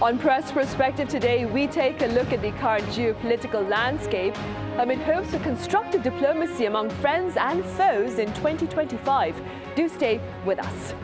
On Press Perspective today, we take a look at the current geopolitical landscape amid hopes of constructive diplomacy among friends and foes in 2025. Do stay with us.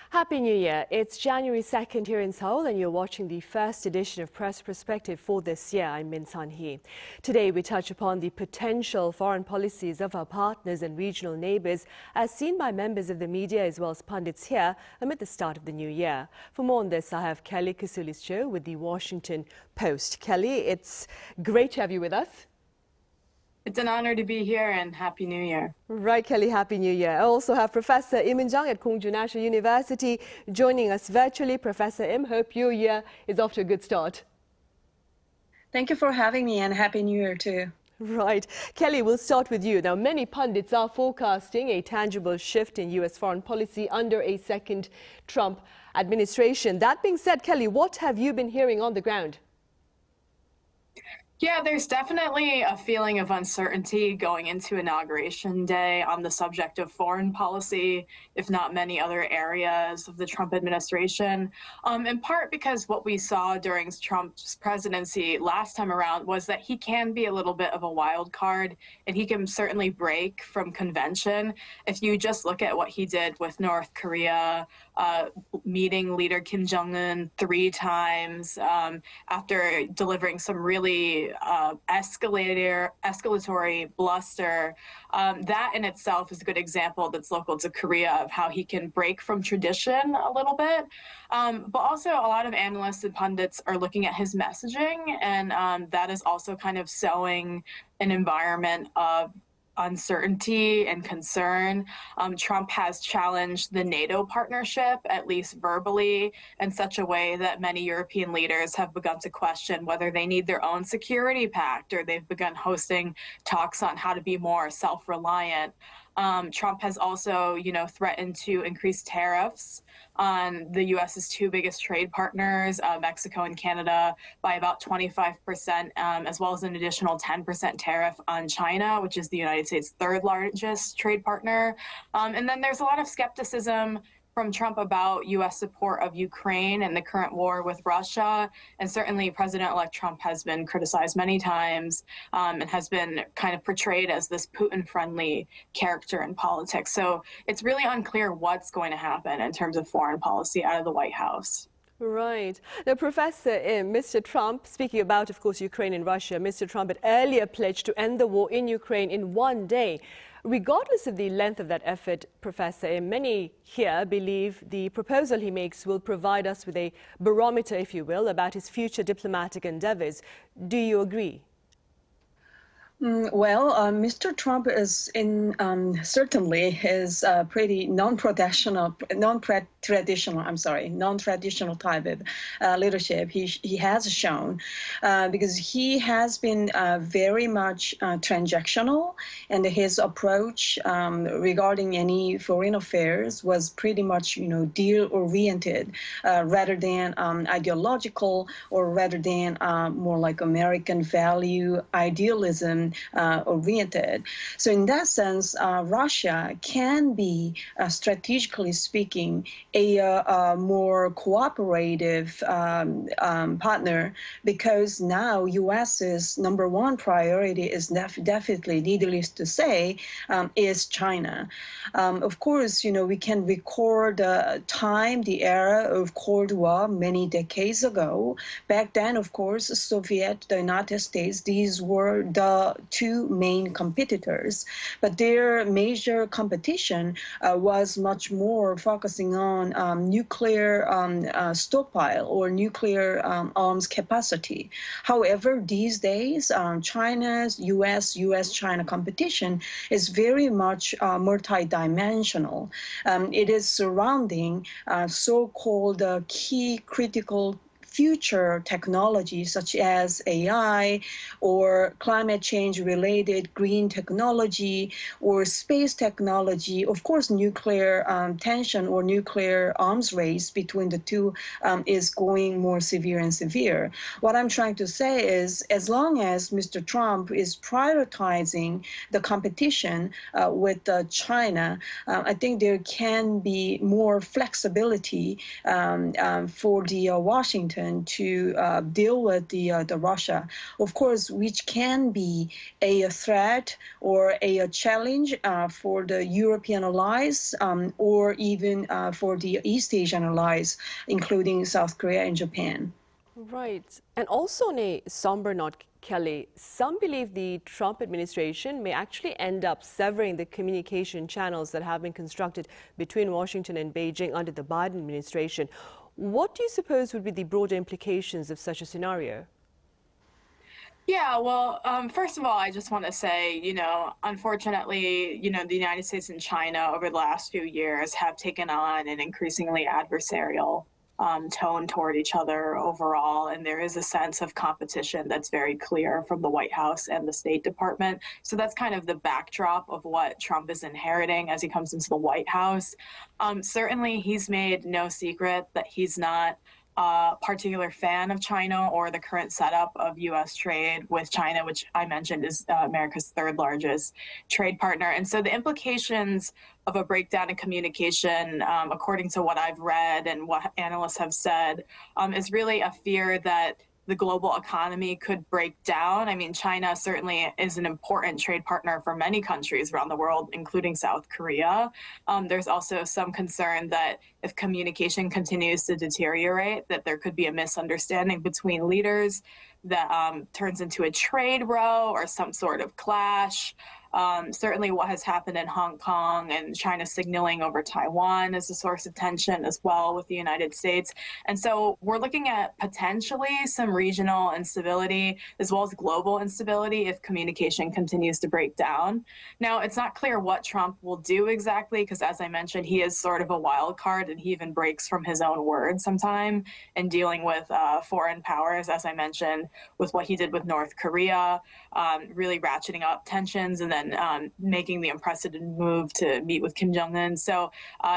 Happy New Year. It's January 2nd here in Seoul and you're watching the first edition of Press Perspective for this year. I'm Min Sunhee. Today we touch upon the potential foreign policies of our partners and regional neighbors as seen by members of the media as well as pundits here amid the start of the new year. For more on this, I have Kelly Kasulis Cho with the Washington Post. Kelly, it's great to have you with us. It's an honor to be here and Happy New Year. Right, Kelly, Happy New Year. I also have Professor Lim Eun-jung at Kongju National University joining us virtually. Professor Im, hope your year is off to a good start. Thank you for having me and Happy New Year too. Right. Kelly, we'll start with you. Now, many pundits are forecasting a tangible shift in U.S. foreign policy under a second Trump administration. That being said, Kelly, what have you been hearing on the ground? Yeah, there's definitely a feeling of uncertainty going into Inauguration Day on the subject of foreign policy, if not many other areas of the Trump administration, in part because what we saw during Trump's presidency last time around was that he can be a little bit of a wild card and he can certainly break from convention. If you just look at what he did with North Korea, meeting leader Kim Jong-un 3 times after delivering some really escalatory bluster. That in itself is a good example that's local to Korea of how he can break from tradition a little bit. But also a lot of analysts and pundits are looking at his messaging, and that is also kind of sowing an environment of uncertainty and concern. Trump has challenged the NATO partnership, at least verbally, in such a way that many European leaders have begun to question whether they need their own security pact, or they've begun hosting talks on how to be more self-reliant. Trump has also, threatened to increase tariffs on the U.S.'s 2 biggest trade partners, Mexico and Canada, by about 25%, as well as an additional 10% tariff on China, which is the United States' 3rd largest trade partner. And then there's a lot of skepticism from Trump about U.S. support of Ukraine and the current war with Russia. And certainly President-elect Trump has been criticized many times and has been kind of portrayed as this Putin-friendly character in politics. So it's really unclear what's going to happen in terms of foreign policy out of the White House. Right. Now, Professor Im, Mr. Trump, speaking about, of course, Ukraine and Russia, Mr. Trump had earlier pledged to end the war in Ukraine in 1 day. Regardless of the length of that effort, Professor Im, many here believe the proposal he makes will provide us with a barometer, if you will, about his future diplomatic endeavors. Do you agree? Well, Mr. Trump is certainly is pretty non-traditional type of leadership he has shown, because he has been very much transactional, and his approach regarding any foreign affairs was pretty much deal-oriented rather than ideological, or rather than more like American value idealism oriented. So in that sense, Russia can be, strategically speaking, a more cooperative partner, because now U.S.'s #1 priority is definitely, needless to say, is China. Of course, we can record the era of Cold War many decades ago. Back then, of course, Soviet, the United States, these were the 2 main competitors, but their major competition was much more focusing on nuclear stockpile or nuclear arms capacity. However, these days, China's U.S.-China competition is very much multidimensional. It is surrounding so-called key critical future technologies such as AI or climate change related green technology or space technology, of course, nuclear tension or nuclear arms race between the two is going more severe and severe. What I'm trying to say is, as long as Mr. Trump is prioritizing the competition with China, I think there can be more flexibility for the Washington to deal with the Russia, of course, which can be a threat or a challenge for the European allies or even for the East Asian allies, including South Korea and Japan. Right. And also on a somber note, Kelly, some believe the Trump administration may actually end up severing the communication channels that have been constructed between Washington and Beijing under the Biden administration. What do you suppose would be the broader implications of such a scenario? Yeah, well, first of all, I just want to say, unfortunately, the United States and China over the last few years have taken on an increasingly adversarial tone toward each other overall. And there is a sense of competition that's very clear from the White House and the State Department. So that's kind of the backdrop of what Trump is inheriting as he comes into the White House. Certainly, he's made no secret that he's not a particular fan of China or the current setup of U.S. trade with China, which I mentioned is America's third largest trade partner. And so the implications of a breakdown in communication, according to what I've read and what analysts have said, is really a fear that the global economy could break down. I mean, China certainly is an important trade partner for many countries around the world, including South Korea. There's also some concern that if communication continues to deteriorate, that there could be a misunderstanding between leaders that turns into a trade row or some sort of clash. Certainly what has happened in Hong Kong and China signaling over Taiwan is a source of tension as well with the United States. And so we're looking at potentially some regional instability as well as global instability if communication continues to break down. Now, it's not clear what Trump will do exactly because, as I mentioned, he is sort of a wild card and he even breaks from his own word sometime in dealing with foreign powers, as I mentioned, with what he did with North Korea, really ratcheting up tensions and then making the unprecedented move to meet with Kim Jong-un. So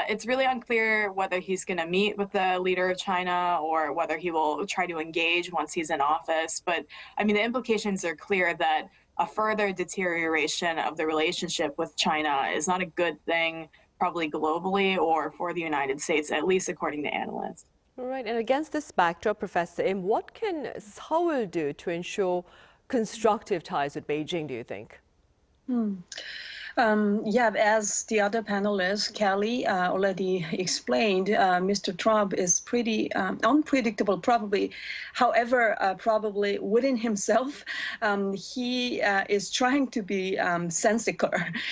it's really unclear whether he's going to meet with the leader of China or whether he will try to engage once he's in office. But I mean, the implications are clear that a further deterioration of the relationship with China is not a good thing, probably globally or for the United States, at least according to analysts. All right. And against this backdrop, Professor Im, what can Seoul do to ensure constructive ties with Beijing, do you think? Yeah, as the other panelists, Kelly, already explained, Mr. Trump is pretty unpredictable, probably. However, probably within himself, he is trying to be sensical.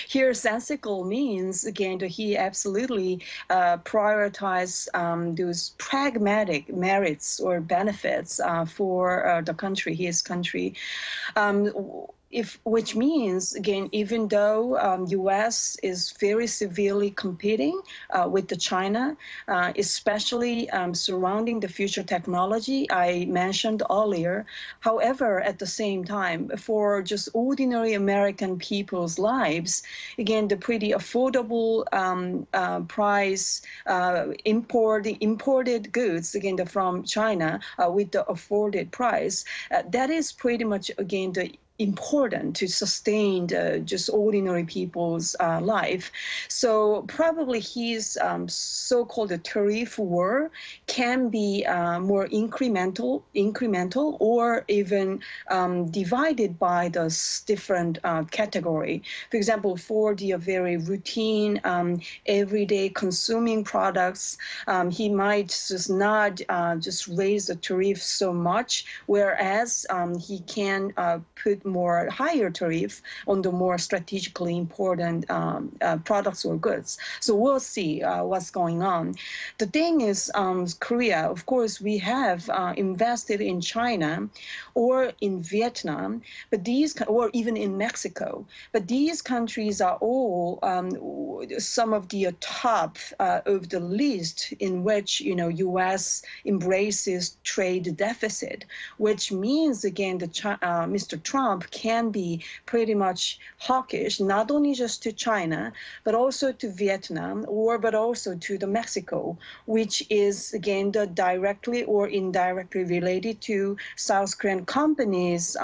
Here, sensical means, again, that he absolutely prioritize those pragmatic merits or benefits for the country, his country. Which means, again, even though U.S. is very severely competing with the China, especially surrounding the future technology I mentioned earlier. However, at the same time, for just ordinary American people's lives, again, the pretty affordable price imported goods, again, from China with the afforded price, that is pretty much, again, the important to sustain just ordinary people's life. So probably his so-called tariff war can be more incremental or even divided by the different category. For example, for the very routine, everyday consuming products, he might just not just raise the tariff so much, whereas he can put more higher tariff on the more strategically important products or goods. So we'll see what's going on. The thing is, Korea, of course, we have invested in China or in Vietnam, but or even in Mexico. But these countries are all some of the top of the list in which, U.S. embraces trade deficit, which means, again, Mr. Trump can be pretty much hawkish, not only just to China, but also to Vietnam, but also to the Mexico, which is, again, directly or indirectly related to South Korean companies'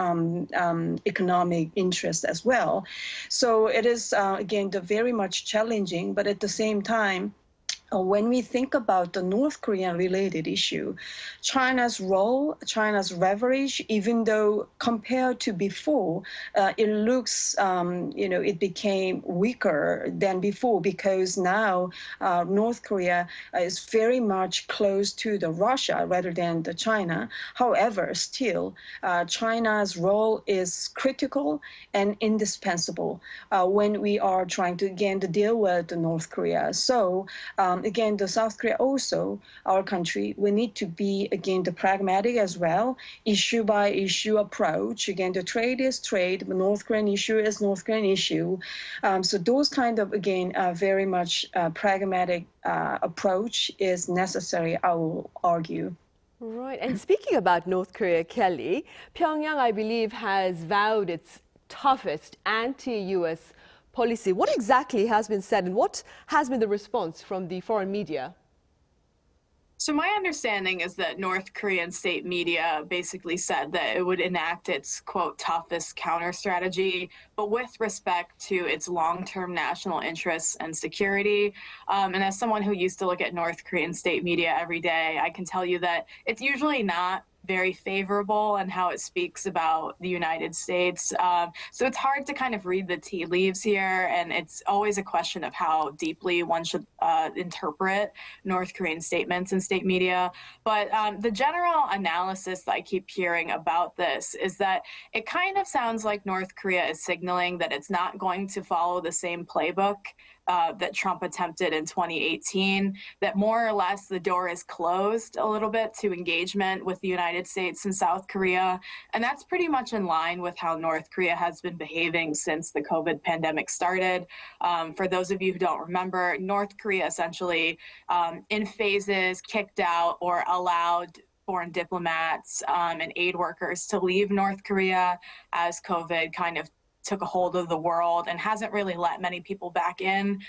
economic interest as well. So it is, again, very much challenging, but at the same time, when we think about the North Korean related issue, China's role, China's leverage, even though compared to before, it looks, it became weaker than before because now North Korea is very much close to the Russia rather than the China. However, still, China's role is critical and indispensable when we are trying to, again, to deal with the North Korea. So, again, the South Korea also, our country, we need to be, again, the pragmatic as well, issue by issue approach. Again, the trade is trade, the North Korean issue is North Korean issue. So those kind of, again, very much pragmatic approach is necessary, I will argue. Right. And speaking about North Korea, Kelly, Pyongyang, I believe, has vowed its toughest anti-U.S. policy. What exactly has been said and what has been the response from the foreign media? So my understanding is that North Korean state media basically said that it would enact its, quote, toughest counter strategy, but with respect to its long-term national interests and security. And as someone who used to look at North Korean state media every day, I can tell you that it's usually not very favorable in how it speaks about the United States. So it's hard to kind of read the tea leaves here, and it's always a question of how deeply one should interpret North Korean statements in state media. But the general analysis that I keep hearing about this is that it kind of sounds like North Korea is signaling that it's not going to follow the same playbook that Trump attempted in 2018, that more or less the door is closed a little bit to engagement with the United States and South Korea. And that's pretty much in line with how North Korea has been behaving since the COVID pandemic started. For those of you who don't remember, North Korea essentially in phases kicked out or allowed foreign diplomats and aid workers to leave North Korea as COVID kind of took a hold of the world and hasn't really let many people back in.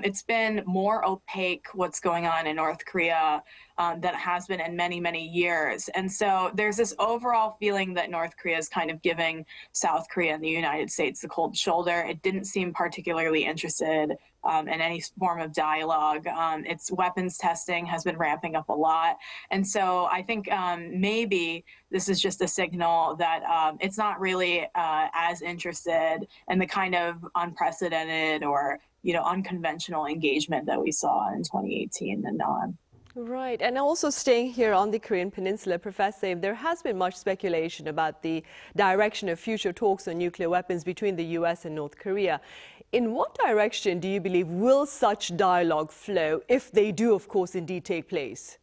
It's been more opaque what's going on in North Korea than it has been in many, many years. And so there's this overall feeling that North Korea is kind of giving South Korea and the United States the cold shoulder. It didn't seem particularly interested in any form of dialogue. Its weapons testing has been ramping up a lot. And so I think maybe this is just a signal that it's not really as interested in the kind of unprecedented or unconventional engagement that we saw in 2018 and on. Right. And also staying here on the Korean Peninsula, Professor, there has been much speculation about the direction of future talks on nuclear weapons between the U.S. and North Korea. In what direction do you believe will such dialogue flow, if they do, of course, indeed take place?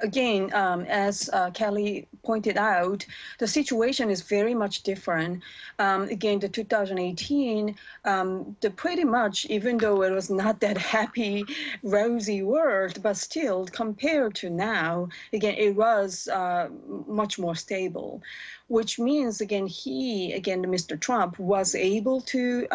Again, as Kelly pointed out, the situation is very much different. Again, the 2018, pretty much, even though it was not that happy, rosy world, but still, compared to now, again, it was much more stable, which means, again, Mr. Trump was able to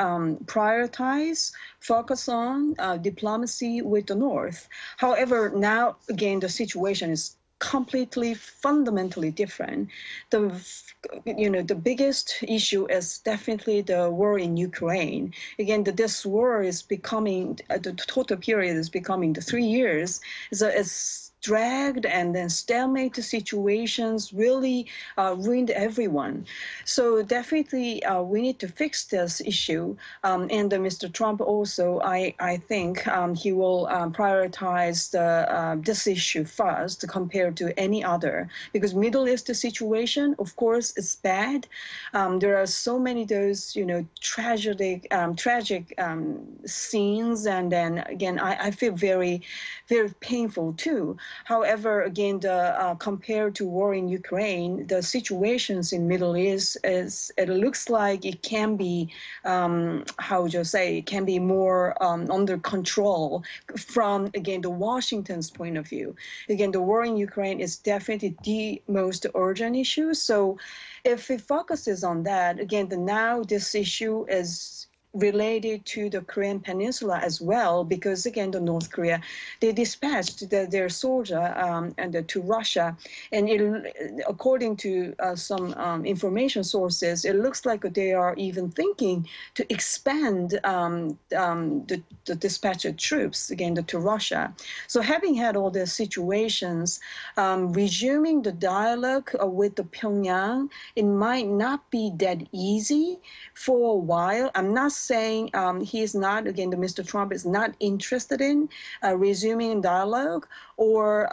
prioritize, focus on diplomacy with the North. However, now, again, the situation is completely, fundamentally different. The biggest issue is definitely the war in Ukraine. Again, this war is becoming, the total period is becoming the 3 years. It's dragged and then stalemate situations really ruined everyone. So definitely we need to fix this issue. And Mr. Trump also, I think he will prioritize this issue first compared to any other, because Middle East situation, of course, is bad. There are so many those, tragic scenes, and then again, I feel very, very painful too. However, again, compared to war in Ukraine, the situations in Middle East it looks like it can be, it can be more under control from, again, the Washington's point of view. Again, the war in Ukraine is definitely the most urgent issue. So if it focuses on that, again, now this issue is related to the Korean Peninsula as well, because again, the North Korea, they dispatched their soldier to Russia, and according to some information sources, it looks like they are even thinking to expand the dispatched troops again to Russia. So having had all these situations, resuming the dialogue with the Pyongyang, it might not be that easy for a while. I'm not saying he is not, again, Mr. Trump is not interested in resuming dialogue, or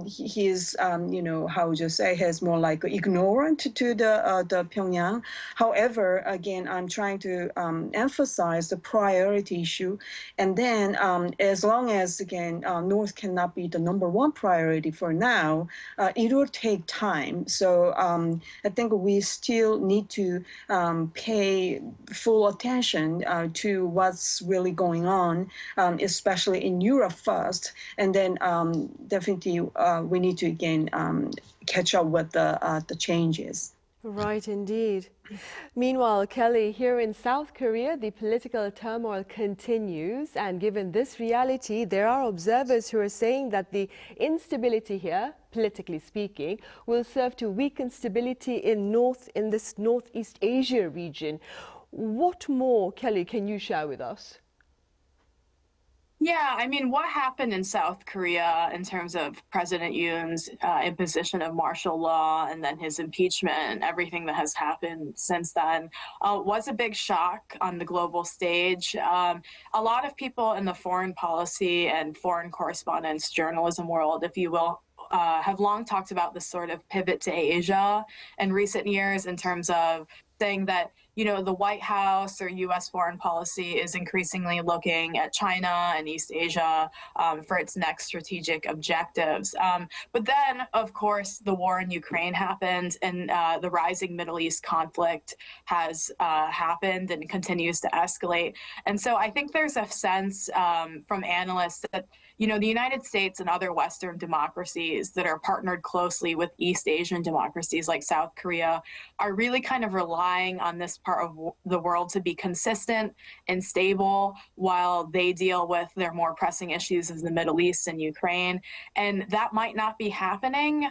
he is, has more like ignorant to the Pyongyang. However, again, I'm trying to emphasize the priority issue. And then as long as, again, North cannot be the #1 priority for now, it will take time. So I think we still need to pay full attention to what's really going on, especially in Europe first, and then definitely we need to again catch up with the changes. Right, indeed. Meanwhile, Kelly, here in South Korea, the political turmoil continues. And given this reality, there are observers who are saying that the instability here, politically speaking, will serve to weaken stability in this Northeast Asia region. What more, Kelly, can you share with us? Yeah, I mean, what happened in South Korea in terms of President Yoon's imposition of martial law and then his impeachment and everything that has happened since then was a big shock on the global stage. A lot of people in the foreign policy and foreign correspondence journalism world, if you will, have long talked about this sort of pivot to Asia in recent years in terms of saying that, the White House or U.S. foreign policy is increasingly looking at China and East Asia for its next strategic objectives. But then, of course, the war in Ukraine happened, and the rising Middle East conflict has happened and continues to escalate. And so I think there's a sense from analysts that, the United States and other Western democracies that are partnered closely with East Asian democracies like South Korea are really kind of relying on this part of the world to be consistent and stable while they deal with their more pressing issues in the Middle East and Ukraine. And that might not be happening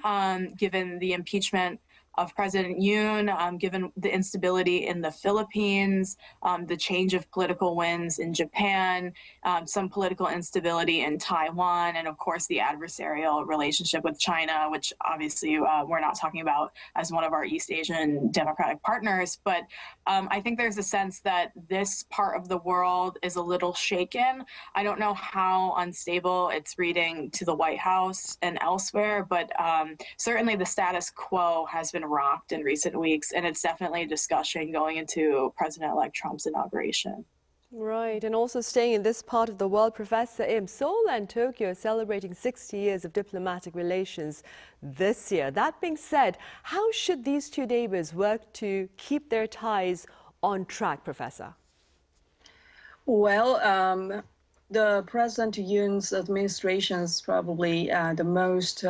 given the impeachment of President Yoon, given the instability in the Philippines, the change of political winds in Japan, some political instability in Taiwan, and of course the adversarial relationship with China, which obviously we're not talking about as one of our East Asian democratic partners. But I think there's a sense that this part of the world is a little shaken. I don't know how unstable it's reading to the White House and elsewhere, but certainly the status quo has been rocked in recent weeks, and it's definitely a discussion going into President-elect Trump's inauguration. Right, and also staying in this part of the world, Professor Im, Seoul and Tokyo are celebrating 60 years of diplomatic relations this year. That being said, how should these two neighbors work to keep their ties on track, Professor? Well, the President Yoon's administration is probably the most,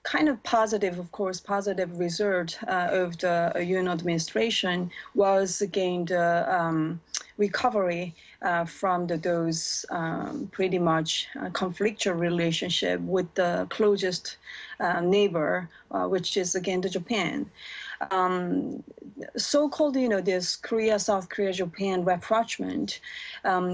kind of positive, of course, positive result of the Yoon administration was, again, the recovery from those pretty much conflictual relationship with the closest neighbor, which is, again, Japan. so-called, this South Korea, Japan rapprochement,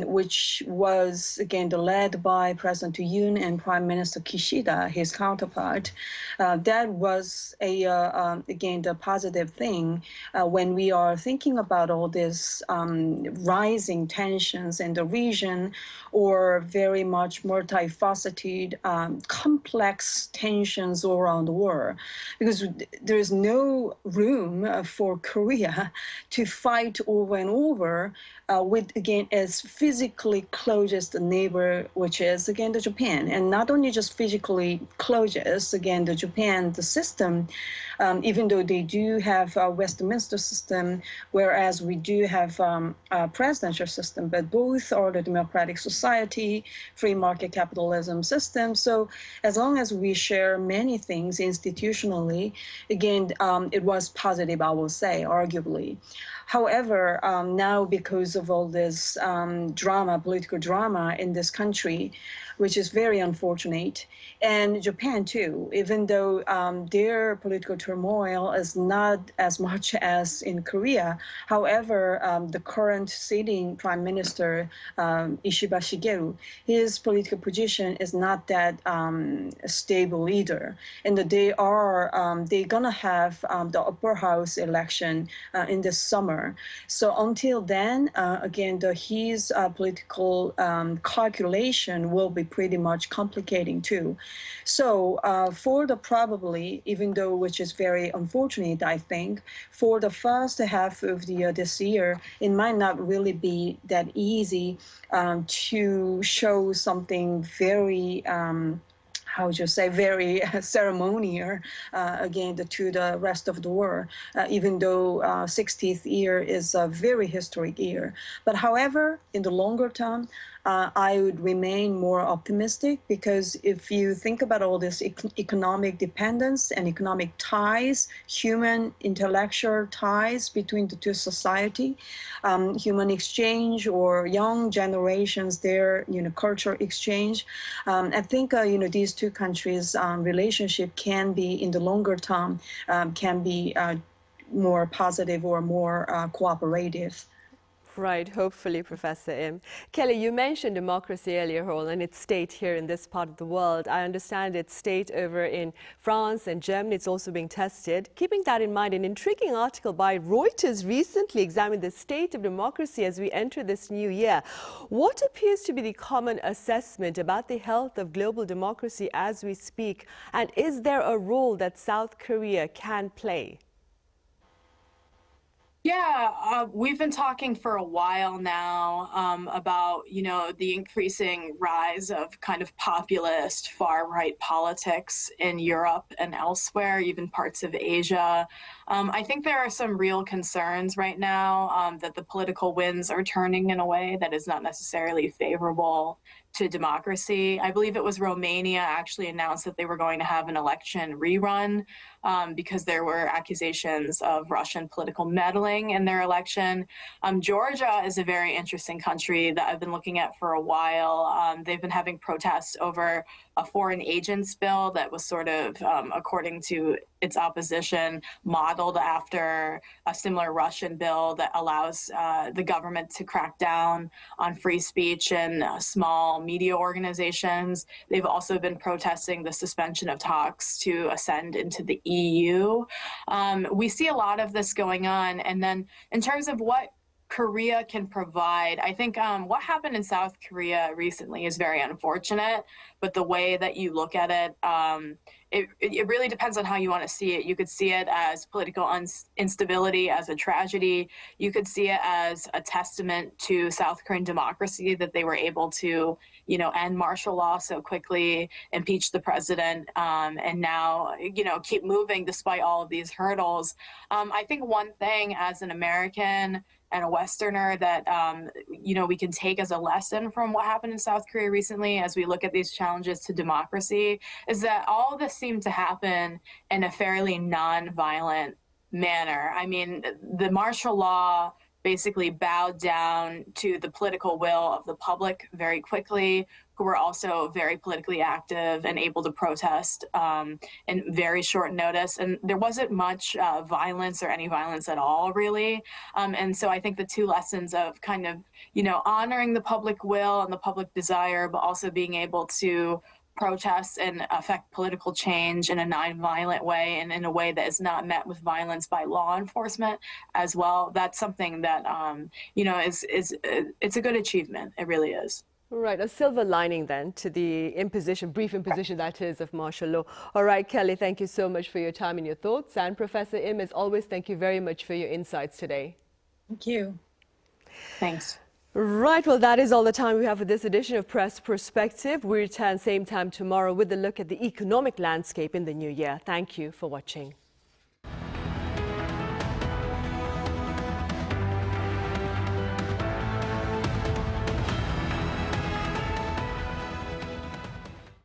which was, again, led by President Yoon and Prime Minister Kishida, his counterpart, that was, again, the positive thing when we are thinking about all this rising tensions in the region, or very much multifaceted, complex tensions all around the world, because there is no room for Korea to fight over and over with, again, as physically closest neighbor, which is, again, the Japan. And not only just physically closest, again, the Japan, the system, even though they do have a Westminster system, whereas we do have a presidential system, but both are the democratic society, free market capitalism system. So as long as we share many things institutionally, again, it was positive, I will say, arguably. However, now because of all this drama, political drama in this country, which is very unfortunate, and Japan too, even though their political turmoil is not as much as in Korea. However, the current sitting Prime Minister, Ishiba Shigeru, his political position is not that stable either. And they're gonna have the upper house election in the summer. So until then, again, his political calculation will be pretty much complicating too. So for the probably, even though which is very unfortunate, I think, for the first half of the this year, it might not really be that easy to show something very how would you say, very ceremonial, again, to the rest of the world, even though 60th year is a very historic year. But however, in the longer term, I would remain more optimistic, because if you think about all this economic dependence and economic ties, human intellectual ties between the two society, human exchange, or young generations, their cultural exchange, I think these two countries' relationship can be, in the longer term, can be more positive or more cooperative. Right, hopefully, Professor Im. Kelly, you mentioned democracy earlier, and its state here in this part of the world. I understand its state over in France and Germany. It's also being tested. Keeping that in mind, an intriguing article by Reuters recently examined the state of democracy as we enter this new year. What appears to be the common assessment about the health of global democracy as we speak? And is there a role that South Korea can play? Yeah, we've been talking for a while now about, the increasing rise of kind of populist far-right politics in Europe and elsewhere, even parts of Asia. I think there are some real concerns right now that the political winds are turning in a way that is not necessarily favorable to democracy. I believe it was Romania actually announced that they were going to have an election rerun because there were accusations of Russian political meddling in their election. Georgia is a very interesting country that I've been looking at for a while. They've been having protests over a foreign agents bill that was sort of, according to its opposition, modeled after a similar Russian bill that allows the government to crack down on free speech and small media organizations. They've also been protesting the suspension of talks to ascend into the EU. We see a lot of this going on. And then in terms of what Korea can provide, I think what happened in South Korea recently is very unfortunate, but the way that you look at it, it really depends on how you want to see it. You could see it as political instability, as a tragedy. You could see it as a testament to South Korean democracy that they were able to, end martial law so quickly, impeach the president, and now, keep moving despite all of these hurdles. I think one thing as an American and a Westerner that, we can take as a lesson from what happened in South Korea recently as we look at these challenges to democracy is that all this seemed to happen in a fairly non-violent manner. I mean, the martial law basically bowed down to the political will of the public very quickly, who were also very politically active and able to protest in very short notice. And there wasn't much violence or any violence at all, really. And so I think the two lessons of kind of, honoring the public will and the public desire, but also being able to protest and affect political change in a non-violent way and in a way that is not met with violence by law enforcement as well. That's something that, it's a good achievement. It really is. Right, a silver lining then to the brief imposition that is, of martial law. All right, Kelly, thank you so much for your time and your thoughts. And Professor Im, as always, thank you very much for your insights today. Thank you. Thanks. Right, well, that is all the time we have for this edition of Press Perspective. We return same time tomorrow with a look at the economic landscape in the new year. Thank you for watching.